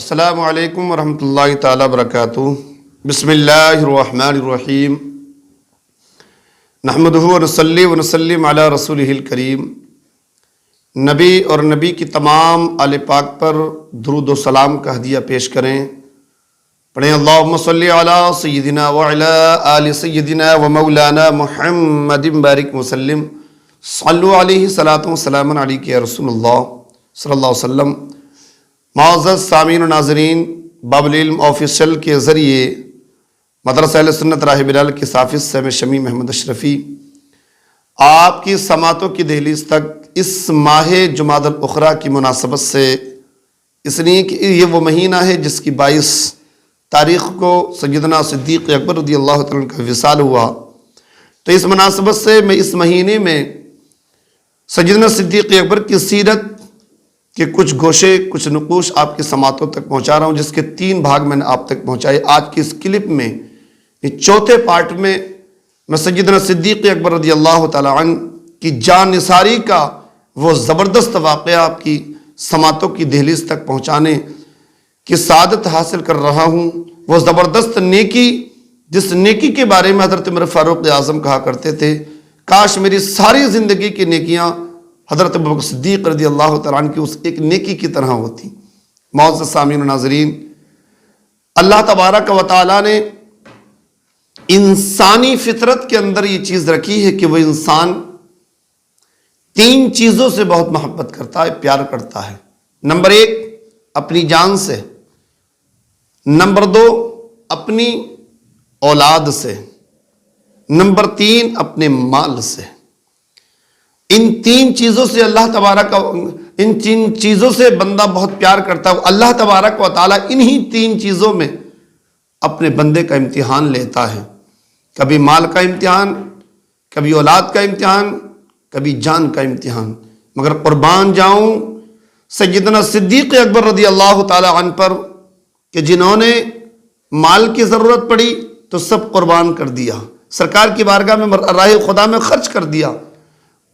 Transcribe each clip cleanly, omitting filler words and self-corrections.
السلام علیکم ورحمۃ اللہ تعالیٰ وبرکاتہ۔ بسم اللہ الرحمن الرحیم، نحمدہ ونصلی ونسلم علی رسولہ الکریم۔ نبی اور نبی کی تمام آل پاک پر درود و سلام کا ہدیہ پیش کریں۔ پڑھیں اللہم صلی علی سیدنا وعلی آل سیدنا ومولانا محمد بارک وسلم، صلو علیہ صلاۃ و سلام علیک یا رسول اللہ صلی اللہ علیہ وسلم۔ معزز سامعین و ناظرین، باب العلم آفیشل کے ذریعے مدرسہ اہل سنت راہ بلال کے صافی سے میں شمی محمد اشرفی آپ کی سماعتوں کی دہلیز تک اس ماہ جمادی الاخری کی مناسبت سے، اس لیے کہ یہ وہ مہینہ ہے جس کی 22 تاریخ کو سیدنا صدیق اکبر رضی اللہ تعالیٰ عنہ کا وصال ہوا، تو اس مناسبت سے میں اس مہینے میں سیدنا صدیق اکبر کی سیرت کہ کچھ گوشے کچھ نقوش آپ کی سماعتوں تک پہنچا رہا ہوں، جس کے 3 بھاگ میں نے آپ تک پہنچائے۔ آج کی اس کلپ میں چوتھے پارٹ میں میں سیدنا صدیق اکبر رضی اللہ تعالیٰ عنہ کی جان نثاری کا وہ زبردست واقعہ آپ کی سماعتوں کی دہلیز تک پہنچانے کی سعادت حاصل کر رہا ہوں۔ وہ زبردست نیکی جس نیکی کے بارے میں حضرت عمر فاروق اعظم کہا کرتے تھے، کاش میری ساری زندگی کی نیکیاں حضرت ابوبکر صدیق رضی اللہ تعالیٰ عنہ کی اس ایک نیکی کی طرح ہوتی۔ معزز سامعین و ناظرین، اللہ تبارک و تعالیٰ نے انسانی فطرت کے اندر یہ چیز رکھی ہے کہ وہ انسان 3 چیزوں سے بہت محبت کرتا ہے، پیار کرتا ہے۔ نمبر 1 اپنی جان سے، نمبر 2 اپنی اولاد سے، نمبر 3 اپنے مال سے۔ ان 3 چیزوں سے اللہ تبارک ان 3 چیزوں سے بندہ بہت پیار کرتا ہے۔ اللہ تبارک و تعالیٰ انہی 3 چیزوں میں اپنے بندے کا امتحان لیتا ہے، کبھی مال کا امتحان، کبھی اولاد کا امتحان، کبھی جان کا امتحان۔ مگر قربان جاؤں سیدنا صدیق اکبر رضی اللہ تعالیٰ عنہ پر کہ جنہوں نے مال کی ضرورت پڑی تو سب قربان کر دیا، سرکار کی بارگاہ میں راہ خدا میں خرچ کر دیا،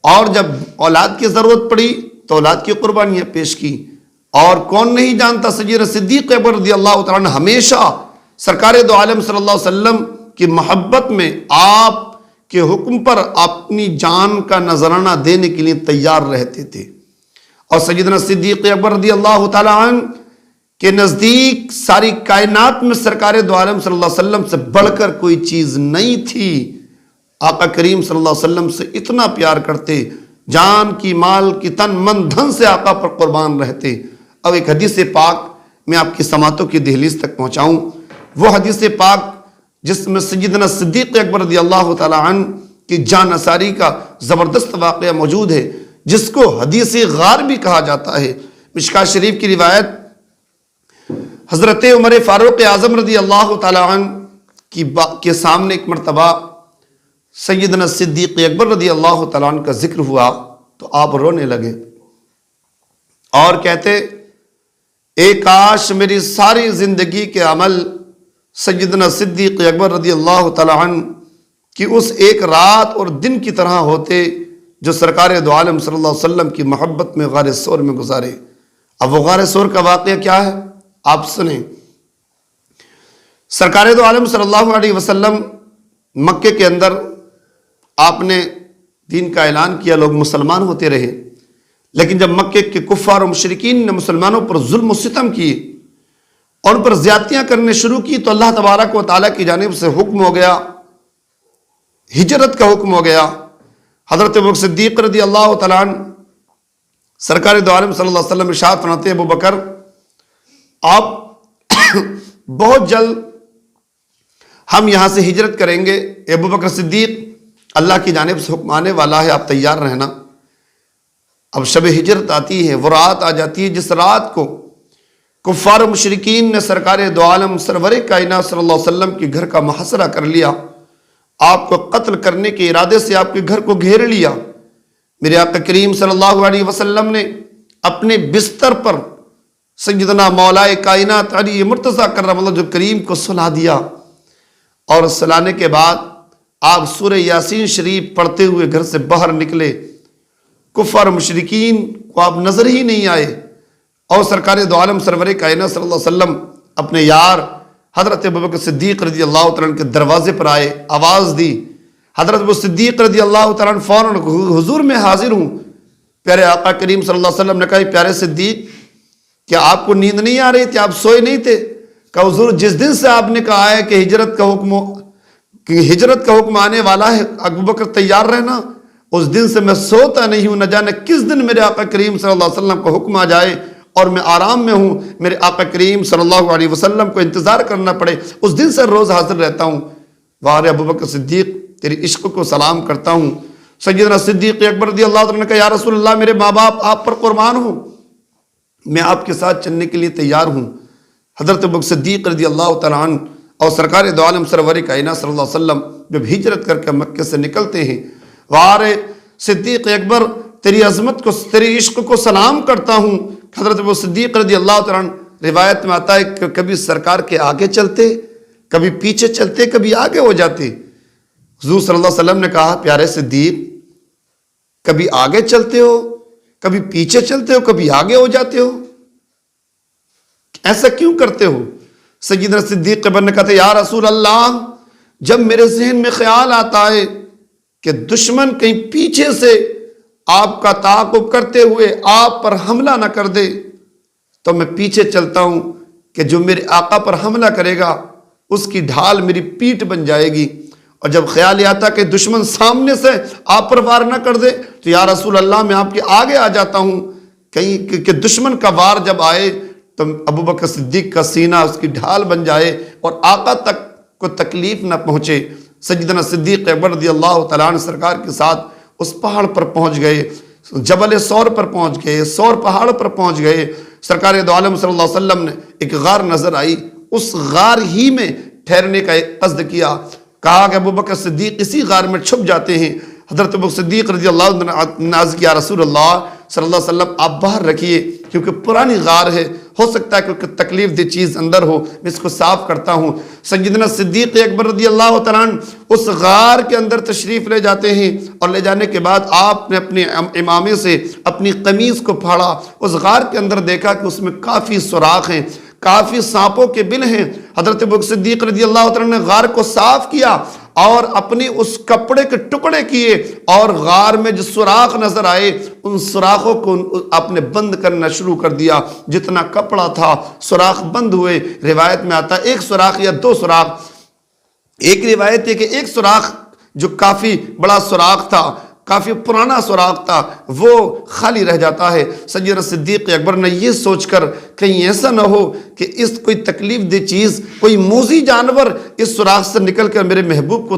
اور جب اولاد کی ضرورت پڑی تو اولاد کی قربانیاں پیش کی۔ اور کون نہیں جانتا سیدنا صدیق اکبر رضی اللہ تعالیٰ عنہ ہمیشہ سرکار دو عالم صلی اللہ علیہ وسلم کی محبت میں آپ کے حکم پر اپنی جان کا نذرانہ دینے کے لیے تیار رہتے تھے۔ اور سیدنا صدیق اکبر رضی اللہ تعالیٰ عنہ کے نزدیک ساری کائنات میں سرکار دو عالم صلی اللہ علیہ وسلم سے بڑھ کر کوئی چیز نہیں تھی۔ آقا کریم صلی اللہ علیہ وسلم سے اتنا پیار کرتے، جان کی، مال کی، تن من دھن سے آقا پر قربان رہتے۔ اب ایک حدیث پاک میں آپ کی سماعتوں کی دہلیز تک پہنچاؤں، وہ حدیث پاک جس میں سیدنا صدیق اکبر رضی اللہ تعالیٰ عنہ کی جان نثاری کا زبردست واقعہ موجود ہے، جس کو حدیث غار بھی کہا جاتا ہے۔ مشکوٰۃ شریف کی روایت، حضرت عمر فاروق اعظم رضی اللہ تعالیٰ عنہ کے سامنے ایک مرتبہ سیدنا صدیق اکبر رضی اللہ تعالیٰ عنہ کا ذکر ہوا تو آپ رونے لگے اور کہتے، اے کاش میری ساری زندگی کے عمل سیدنا صدیق اکبر رضی اللہ تعالیٰ عنہ کی اس ایک رات اور دن کی طرح ہوتے جو سرکار دو عالم صلی اللہ علیہ وسلم کی محبت میں غار ثور میں گزارے۔ اب وہ غار ثور کا واقعہ کیا ہے آپ سنیں۔ سرکار دو عالم صلی اللہ علیہ وسلم مکے کے اندر آپ نے دین کا اعلان کیا، لوگ مسلمان ہوتے رہے، لیکن جب مکے کے کفار و مشرکین نے مسلمانوں پر ظلم و ستم کیے اور ان پر زیادتیاں کرنے شروع کی تو اللہ تبارک و تعالیٰ کی جانب سے حکم ہو گیا، ہجرت کا حکم ہو گیا۔ حضرت ابوبکر صدیق رضی اللہ تعالیٰ عنہ سرکار دو عالم صلی اللہ علیہ وسلم ارشاد فرماتے، ابو بکر آپ بہت جلد ہم یہاں سے ہجرت کریں گے۔ ابو بکر صدیق، اللہ کی جانب سے حکم آنے والا ہے، آپ تیار رہنا۔ اب شب ہجرت آتی ہے، وہ رات آ جاتی ہے جس رات کو کفار و مشرکین نے سرکار دو عالم سرور کائنات صلی اللہ علیہ وسلم کے گھر کا محاصرہ کر لیا، آپ کو قتل کرنے کے ارادے سے آپ کے گھر کو گھیر لیا۔ میرے آقا کریم صلی اللہ علیہ وسلم نے اپنے بستر پر سیدنا مولا کائنات علی مرتضیٰ کرم اللہ وجہہ کریم کو سلا دیا، اور سلانے کے بعد آپ سورہ یاسین شریف پڑھتے ہوئے گھر سے باہر نکلے۔ کفار مشرکین کو آپ نظر ہی نہیں آئے، اور سرکار دو عالم سرور کائنات صلی اللہ علیہ وسلم اپنے یار حضرت ابوبکر صدیق رضی اللہ تعالیٰ عنہ کے دروازے پر آئے، آواز دی، حضرت ابو صدیق رضی اللہ تعالیٰ عنہ فوراً حضور میں حاضر ہوں۔ پیارے آقا کریم صلی اللہ علیہ وسلم نے کہا پیارے صدیق کیا آپ کو نیند نہیں آ رہی تھی، آپ سوئے نہیں تھے؟ کہا حضور جس دن سے آپ نے کہا ہے کہ ہجرت کا حکم آنے والا ہے، ابوبکر تیار رہنا، اس دن سے میں سوتا نہیں ہوں، نہ جانے کس دن میرے آقا کریم صلی اللہ علیہ وسلم کا حکم آ جائے اور میں آرام میں ہوں، میرے آقا کریم صلی اللہ علیہ وسلم کو انتظار کرنا پڑے، اس دن سے روز حاضر رہتا ہوں۔ وارے ابوبکر صدیق تیری عشق کو سلام کرتا ہوں۔ سیدنا صدیق اکبر رضی اللہ عنہ نے کہا یا رسول اللہ میرے ماں باپ آپ پر قربان ہوں، میں آپ کے ساتھ چلنے کے لیے تیار ہوں۔ حضرت ابوبکر صدیق رضی اللہ تعالیٰ عنہ اور سرکار دو عالم سرور کائنات صلی اللہ علیہ وسلم جب ہجرت کر کے مکے سے نکلتے ہیں، وارے صدیق اکبر تیری عظمت کو، تیری عشق کو سلام کرتا ہوں۔ حضرت ابو صدیق رضی اللہ تعالیٰ عنہ روایت میں آتا ہے کہ کبھی سرکار کے آگے چلتے، کبھی پیچھے چلتے، کبھی آگے ہو جاتے۔ حضور صلی اللہ علیہ وسلم نے کہا پیارے صدیق کبھی آگے چلتے ہو، کبھی پیچھے چلتے ہو، کبھی آگے ہو جاتے ہو، ایسا کیوں کرتے ہو؟ سیدنا صدیق اکبر نے کہا یا رسول اللہ جب میرے ذہن میں خیال آتا ہے کہ دشمن کہیں پیچھے سے آپ کا تعاقب کرتے ہوئے آپ پر حملہ نہ کر دے تو میں پیچھے چلتا ہوں کہ جو میرے آقا پر حملہ کرے گا اس کی ڈھال میری پیٹھ بن جائے گی، اور جب خیال یہ آتا کہ دشمن سامنے سے آپ پر وار نہ کر دے تو یا رسول اللہ میں آپ کے آگے آ جاتا ہوں، کہیں کہ دشمن کا وار جب آئے تو ابوبکر صدیق کا سینہ اس کی ڈھال بن جائے اور آقا تک کو تکلیف نہ پہنچے۔ سیدنا صدیق اکبر رضی اللہ تعالیٰ عنہ سرکار کے ساتھ اس پہاڑ پر پہنچ گئے، جبل سور پر پہنچ گئے، سور پہاڑ پر پہنچ گئے۔ سرکار دو عالم صلی اللہ علیہ وسلم نے ایک غار نظر آئی، اس غار ہی میں ٹھہرنے کا قصد کیا، کہا کہ ابوبکر صدیق اسی غار میں چھپ جاتے ہیں۔ حضرت ابوبکر صدیق رضی اللہ عنہ نے عرض کیا رسول اللہ صلی اللہ علیہ وسلم آپ باہر رکھیے کیونکہ پرانی غار ہے، ہو سکتا ہے کوئی تکلیف دہ چیز اندر ہو، میں اس کو صاف کرتا ہوں۔ سیدنا صدیق اکبر رضی اللہ تعالیٰ عنہ اس غار کے اندر تشریف لے جاتے ہیں، اور لے جانے کے بعد آپ نے اپنے امامے سے اپنی قمیض کو پھاڑا، اس غار کے اندر دیکھا کہ اس میں کافی سوراخ ہیں، کافی سانپوں کے بل ہیں۔ حضرت ابوبکر صدیق رضی اللہ تعالیٰ نے غار کو صاف کیا اور اپنی اس کپڑے کے ٹکڑے کیے، اور غار میں جو سوراخ نظر آئے ان سوراخوں کو آپ نے بند کرنا شروع کر دیا، جتنا کپڑا تھا سوراخ بند ہوئے۔ روایت میں آتا ہے ایک سوراخ یا دو سوراخ، ایک روایت ہے کہ ایک سوراخ جو کافی بڑا سوراخ تھا، کافی پرانا سوراخ تھا، وہ خالی رہ جاتا ہے۔ سیدنا صدیق اکبر نے یہ سوچ کر کہیں ایسا نہ ہو کہ اس کوئی تکلیف دہ چیز، کوئی موذی جانور اس سوراخ سے نکل کر میرے محبوب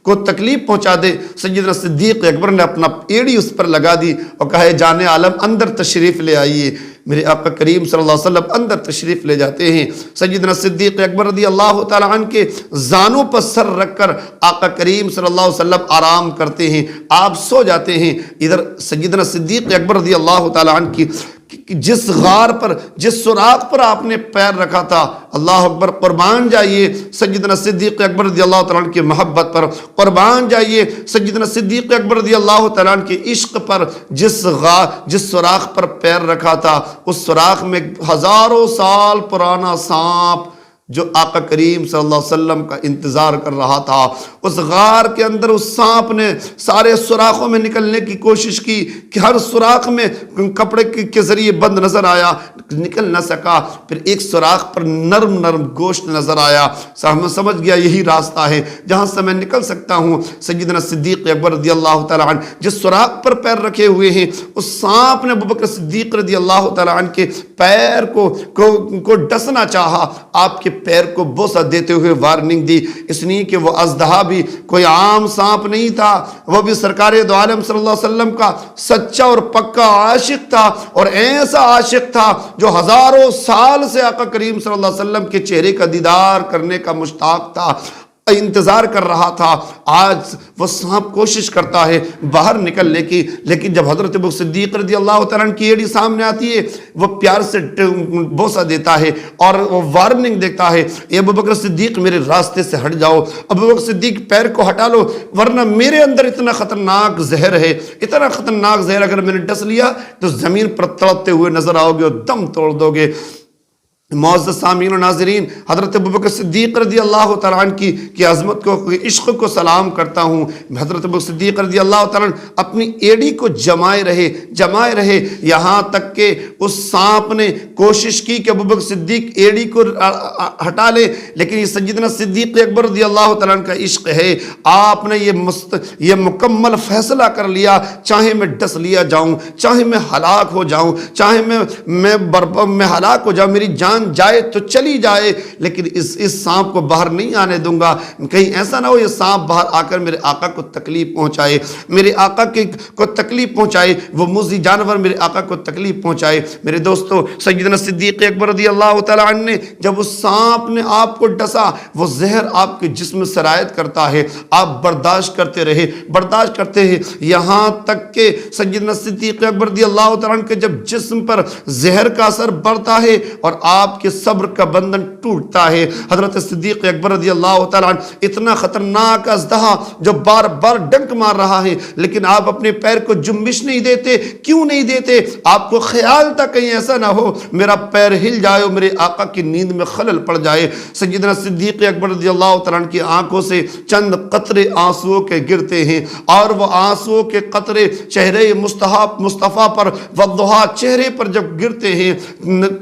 کو تکلیف پہنچا دے، سیدنا صدیق اکبر نے اپنا ایڑی اس پر لگا دی اور کہا جان عالم اندر تشریف لے آئیے۔ میرے آقا کریم صلی اللہ علیہ وسلم اندر تشریف لے جاتے ہیں۔ سیدنا صدیق اکبر رضی اللہ تعالیٰ عنہ کے زانوں پر سر رکھ کر آقا کریم صلی اللہ علیہ وسلم آرام کرتے ہیں، آپ سو جاتے ہیں۔ ادھر سیدنا صدیق اکبر رضی اللہ تعالیٰ عنہ کی جس غار پر، جس سوراخ پر آپ نے پیر رکھا تھا، اللہ اکبر، قربان جائیے سیدنا صدیق اکبر رضی اللہ تعالیٰ عنہ کی محبت پر، قربان جائیے سیدنا صدیق اکبر رضی اللہ تعالیٰ عنہ کے عشق پر۔ جس سوراخ پر پیر رکھا تھا اس سوراخ میں ہزاروں سال پرانا سانپ جو آقا کریم صلی اللہ علیہ وسلم کا انتظار کر رہا تھا، اس غار کے اندر اس سانپ نے سارے سوراخوں میں نکلنے کی کوشش کی کہ ہر سوراخ میں کپڑے کے ذریعے بند نظر آیا، نکل نہ سکا۔ پھر ایک سوراخ پر نرم نرم گوشت نظر آیا، میں سمجھ گیا یہی راستہ ہے جہاں سے میں نکل سکتا ہوں۔ سیدنا صدیق اکبر رضی اللہ تعالیٰ عنہ جس سوراخ پر پیر رکھے ہوئے ہیں، اس سانپ نے ابوبکر صدیق رضی اللہ تعالیٰ عنہ کے پیر کو ڈسنا چاہا، آپ کے پیر کو بوسہ دیتے ہوئے وارننگ دی، اس لیے کہ وہ اژدہا بھی کوئی عام سانپ نہیں تھا، وہ بھی سرکار دو عالم صلی اللہ علیہ وسلم کا سچا اور پکا عاشق تھا، اور ایسا عاشق تھا جو ہزاروں سال سے آقا کریم صلی اللہ علیہ وسلم کے چہرے کا دیدار کرنے کا مشتاق تھا۔ انتظار کر رہا تھا، آج وہ سانپ کوشش کرتا ہے باہر نکلنے کی، لیکن جب حضرت ابو صدیق رضی اللہ تعالیٰ عنہ کی ایڑی سامنے آتی ہے وہ پیار سے بوسہ دیتا ہے اور وہ وارننگ دیتا ہے، اے ابو بکر صدیق میرے راستے سے ہٹ جاؤ، ابو بکر صدیق پیر کو ہٹا لو ورنہ میرے اندر اتنا خطرناک زہر ہے، اتنا خطرناک زہر اگر میں نے ڈس لیا تو زمین پر تڑپتے ہوئے نظر آؤ گے اور دم توڑ دو گے۔ معزز سامعین و ناظرین، حضرت ابوبکر صدیق رضی اللہ تعالیٰ عنہ کی عظمت کو، عشق کو سلام کرتا ہوں۔ حضرت ابوبکر صدیق رضی اللہ تعالیٰ عنہ اپنی ایڑی کو جمائے رہے یہاں تک کہ اس سانپ نے کوشش کی کہ ابوبکر صدیق ایڑی کو ہٹا لے، لیکن یہ سیدنا صدیق اکبر رضی اللہ تعالیٰ عنہ کا عشق ہے، آپ نے یہ مکمل فیصلہ کر لیا، چاہے میں ڈس لیا جاؤں، چاہے میں ہلاک ہو جاؤں، چاہے میں ہلاک ہو جاؤں، میری جان جائے تو چلی جائے، لیکن اس سانپ کو باہر نہیں آنے دوں گا، کہیں ایسا نہ ہو یہ سانپ باہر آ کر میرے آقا کو تکلیف پہنچائے، میرے آقا کو تکلیف پہنچائے، وہ موذی جانور میرے آقا کو تکلیف پہنچائے۔ میرے دوستو، سیدنا صدیق اکبر رضی اللہ تعالیٰ عنہ نے جب اس سانپ نے آپ کو ڈسا، وہ زہر آپ کے جسم میں سرایت کرتا ہے، آپ برداشت کرتے ہیں یہاں تک کہ سیدنا صدیق اکبر رضی اللہ تعالیٰ عنہ کے جب جسم پر زہر کا اثر بڑھتا ہے اور آپ کے صبر کا بندھن ٹوٹتا ہے، حضرت صدیق اکبر رضی اللہ تعالیٰ عنہ اتنا خطرناک اژدہا جو بار بار ڈنک مار رہا ہے، لیکن آپ اپنے پیر کو جنبش نہیں دیتے۔ کیوں نہیں دیتے؟ آپ کو خیال تھا کہیں ایسا نہ ہو میرا پیر ہل جائے اور میرے آقا کی نیند میں خلل پڑ جائے۔ سیدنا صدیق اکبر رضی اللہ تعالیٰ عنہ کی آنکھوں سے چند قطرے آنسوؤں کے گرتے ہیں اور وہ آنسوؤں کے قطرے چہرے مصطفیٰ پر والضحیٰ چہرے پر جب گرتے ہیں،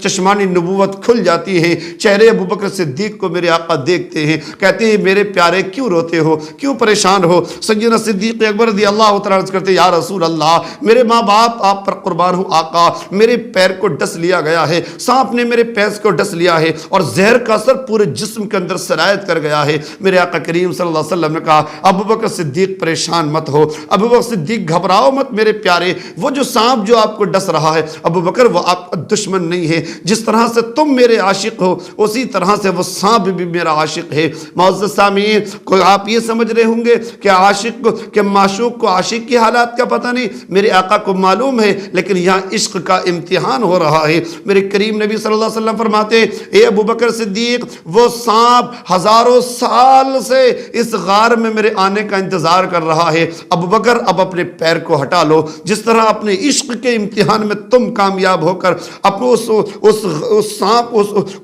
چشمانی نبوت کھل جاتی ہے، چہرے ابوبکر صدیق کو میرے آقا دیکھتے ہیں، کہتے ہیں میرے پیارے کیوں روتے ہو، کیوں پریشان ہو؟ سیدنا صدیق اکبر رضی اللہ تعالیٰ عنہ کرتے یا رسول اللہ، میرے ماں باپ آپ پر قربان ہوں آقا، میرے پیر کو ڈس لیا گیا ہے، سانپ نے میرے پیر کو ڈس لیا ہے اور زہر کا اثر پورے جسم کے اندر سرایت کر گیا ہے۔ میرے آقا کریم صلی اللہ علیہ وسلم نے کہا ابوبکر صدیق پریشان مت ہو، ابوبکر صدیق گھبراؤ مت میرے پیارے، وہ جو سانپ جو آپ کو ڈس رہا ہے ابوبکر وہ آپ کا دشمن نہیں ہے، جس طرح سے تم میرے عاشق ہو اسی طرح سے وہ سانپ بھی میرا عاشق ہے۔ معزز سامعین، کوئی آپ یہ سمجھ رہے ہوں گے کہ عاشق کو، کہ معشوق کو عاشق کی حالات کا پتہ نہیں، میرے آقا کو معلوم ہے، لیکن یہاں عشق کا امتحان ہو رہا ہے۔ میرے کریم نبی صلی اللہ علیہ وسلم فرماتے اے ابوبکر صدیق، وہ سانپ ہزاروں سال سے اس غار میں میرے آنے کا انتظار کر رہا ہے، ابوبکر اب اپنے پیر کو ہٹا لو، جس طرح اپنے عشق کے امتحان میں تم کامیاب ہو کر اپنے اس سانپ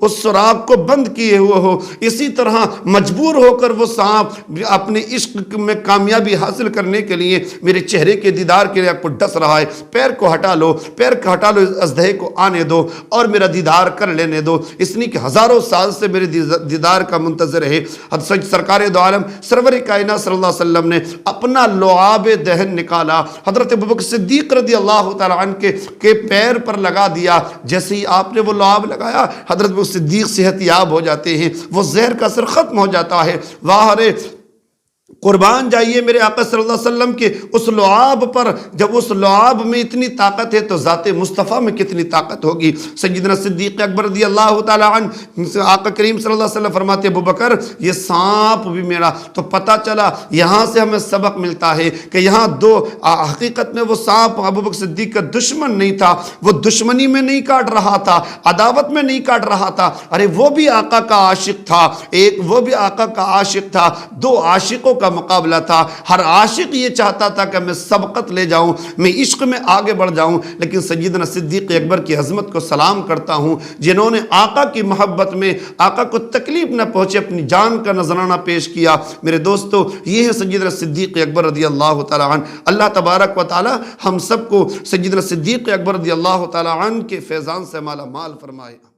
اس سراغ کو بند کیے ہوئے ہو، اسی طرح مجبور ہو کر وہ سانپ اپنے عشق میں کامیابی حاصل کرنے کے لیے میرے چہرے کے دیدار کے لیے آپ کو ڈس رہا ہے، پیر کو ہٹا لو، اس اژدہے کو آنے دو اور میرا دیدار کر لینے دو، اس لیے کہ ہزاروں سال سے میرے دیدار کا منتظر ہے۔ سرکار دو عالم سرور کائنات صلی اللہ علیہ وسلم نے اپنا لعاب دہن نکالا، حضرت ابوبکر صدیق رضی اللہ تعالیٰ عنہ کے پیر پر لگا دیا، جیسے ہی آپ نے وہ لعاب لگایا حضرت ابوبکر صدیق صحت یاب ہو جاتے ہیں، وہ زہر کا اثر ختم ہو جاتا ہے۔ واہ رے قربان جائیے میرے آقا صلی اللہ علیہ وسلم کے اس لعاب پر، جب اس لعاب میں اتنی طاقت ہے تو ذات مصطفیٰ میں کتنی طاقت ہوگی۔ سیدنا صدیق اکبر رضی اللہ تعالیٰ عنہ، آقا کریم صلی اللہ علیہ وسلم فرماتے ابوبکر یہ سانپ بھی میرا، تو پتہ چلا یہاں سے ہمیں سبق ملتا ہے کہ یہاں حقیقت میں وہ سانپ ابوبکر صدیق کا دشمن نہیں تھا، وہ دشمنی میں نہیں کاٹ رہا تھا، عداوت میں نہیں کاٹ رہا تھا، ارے وہ بھی آقا کا عاشق تھا، وہ بھی آقا کا عاشق تھا، دو عاشقوں کا مقابلہ تھا، ہر عاشق یہ چاہتا تھا کہ میں سبقت لے جاؤں، میں عشق میں آگے بڑھ جاؤں، لیکن سیدنا صدیق اکبر کی عظمت کو سلام کرتا ہوں جنہوں نے آقا کی محبت میں آقا کو تکلیف نہ پہنچے اپنی جان کا نذرانہ پیش کیا۔ میرے دوستو، یہ ہے سیدنا صدیق اکبر رضی اللہ تعالیٰ عنہ۔ اللہ تبارک و تعالیٰ ہم سب کو سیدنا صدیق اکبر رضی اللہ تعالیٰ عنہ کے فیضان سے مالا مال فرمائے۔